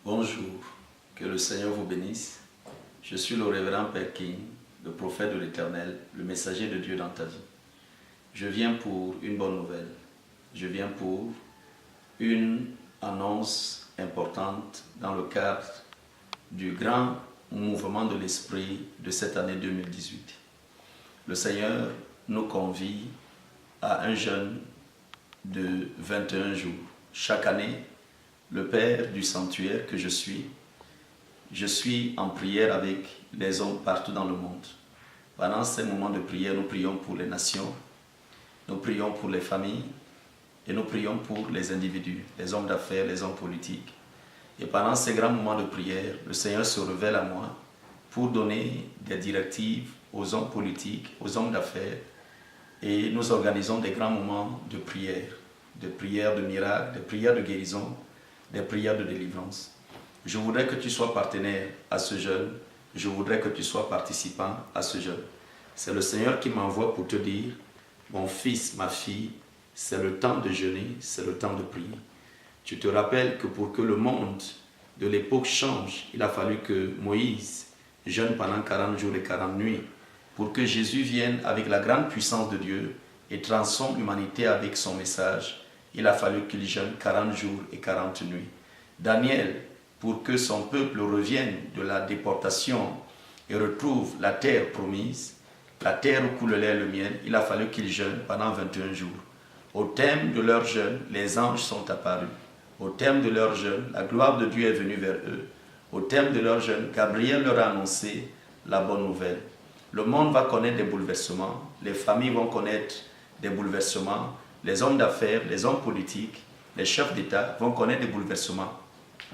Bonjour, que le Seigneur vous bénisse. Je suis le révérend Père King, le prophète de l'Éternel, le messager de Dieu dans ta vie. Je viens pour une bonne nouvelle. Je viens pour une annonce importante dans le cadre du grand mouvement de l'Esprit de cette année 2018. Le Seigneur nous convie à un jeûne de 21 jours. Chaque année, le Père du sanctuaire que je suis en prière avec les hommes partout dans le monde. Pendant ces moments de prière, nous prions pour les nations, nous prions pour les familles et nous prions pour les individus, les hommes d'affaires, les hommes politiques. Et pendant ces grands moments de prière, le Seigneur se révèle à moi pour donner des directives aux hommes politiques, aux hommes d'affaires. Et nous organisons des grands moments de prière de miracles, des prières de guérison, des prières de délivrance. Je voudrais que tu sois partenaire à ce jeûne. Je voudrais que tu sois participant à ce jeûne. C'est le Seigneur qui m'envoie pour te dire, mon fils, ma fille, c'est le temps de jeûner, c'est le temps de prier. Tu te rappelles que pour que le monde de l'époque change, il a fallu que Moïse jeûne pendant 40 jours et 40 nuits pour que Jésus vienne avec la grande puissance de Dieu et transforme l'humanité avec son message. Il a fallu qu'il jeûne 40 jours et 40 nuits. Daniel, pour que son peuple revienne de la déportation et retrouve la terre promise, la terre où coule le lait et le miel, il a fallu qu'il jeûne pendant 21 jours. Au terme de leur jeûne, les anges sont apparus. Au terme de leur jeûne, la gloire de Dieu est venue vers eux. Au terme de leur jeûne, Gabriel leur a annoncé la bonne nouvelle. Le monde va connaître des bouleversements, les familles vont connaître des bouleversements, les hommes d'affaires, les hommes politiques, les chefs d'État vont connaître des bouleversements.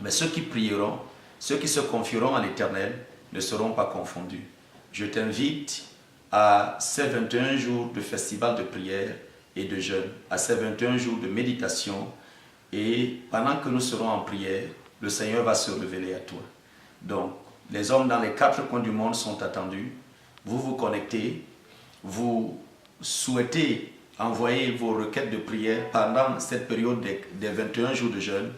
Mais ceux qui prieront, ceux qui se confieront à l'Éternel ne seront pas confondus. Je t'invite à ces 21 jours de festival de prière et de jeûne, à ces 21 jours de méditation. Et pendant que nous serons en prière, le Seigneur va se révéler à toi. Donc, les hommes dans les 4 coins du monde sont attendus. Vous vous connectez, vous souhaitez envoyer vos requêtes de prière pendant cette période des 21 jours de jeûne.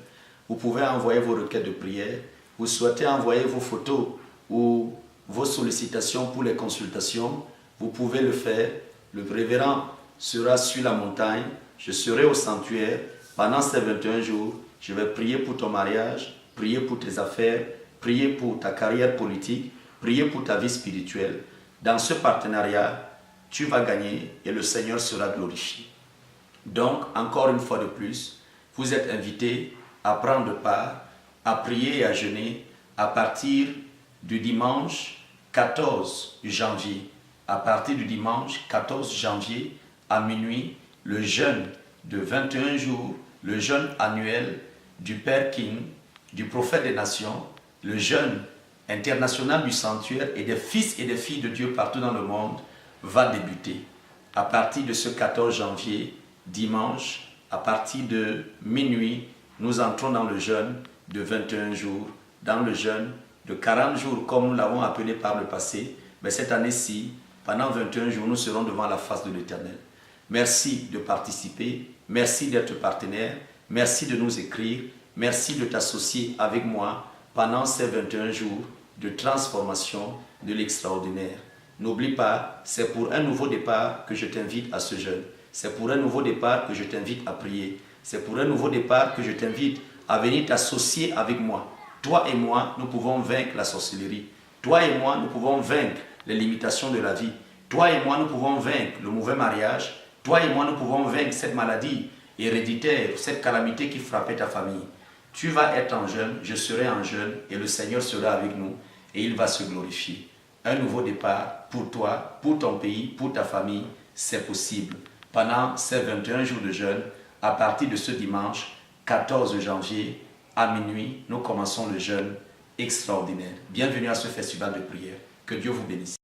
Vous pouvez envoyer vos requêtes de prière. Vous souhaitez envoyer vos photos ou vos sollicitations pour les consultations. Vous pouvez le faire. Le révérend sera sur la montagne. Je serai au sanctuaire. Pendant ces 21 jours, je vais prier pour ton mariage, prier pour tes affaires, prier pour ta carrière politique, prier pour ta vie spirituelle. Dans ce partenariat, tu vas gagner et le Seigneur sera glorifié. Donc, encore une fois de plus, vous êtes invités à prendre part, à prier et à jeûner à partir du dimanche 14 janvier. À partir du dimanche 14 janvier à minuit, le jeûne de 21 jours, le jeûne annuel du Père King, du prophète des nations, le jeûne international du sanctuaire et des fils et des filles de Dieu partout dans le monde va débuter. À partir de ce 14 janvier, dimanche, à partir de minuit, nous entrons dans le jeûne de 21 jours, dans le jeûne de 40 jours comme nous l'avons appelé par le passé. Mais cette année-ci, pendant 21 jours, nous serons devant la face de l'Éternel. Merci de participer, merci d'être partenaire, merci de nous écrire, merci de t'associer avec moi pendant ces 21 jours de transformation de l'extraordinaire. N'oublie pas, c'est pour un nouveau départ que je t'invite à ce jeûne. C'est pour un nouveau départ que je t'invite à prier. C'est pour un nouveau départ que je t'invite à venir t'associer avec moi. Toi et moi, nous pouvons vaincre la sorcellerie. Toi et moi, nous pouvons vaincre les limitations de la vie. Toi et moi, nous pouvons vaincre le mauvais mariage. Toi et moi, nous pouvons vaincre cette maladie héréditaire, cette calamité qui frappait ta famille. Tu vas être en jeûne, je serai en jeûne et le Seigneur sera avec nous et il va se glorifier. Un nouveau départ pour toi, pour ton pays, pour ta famille, c'est possible. Pendant ces 21 jours de jeûne, à partir de ce dimanche 14 janvier à minuit, nous commençons le jeûne extraordinaire. Bienvenue à ce festival de prière. Que Dieu vous bénisse.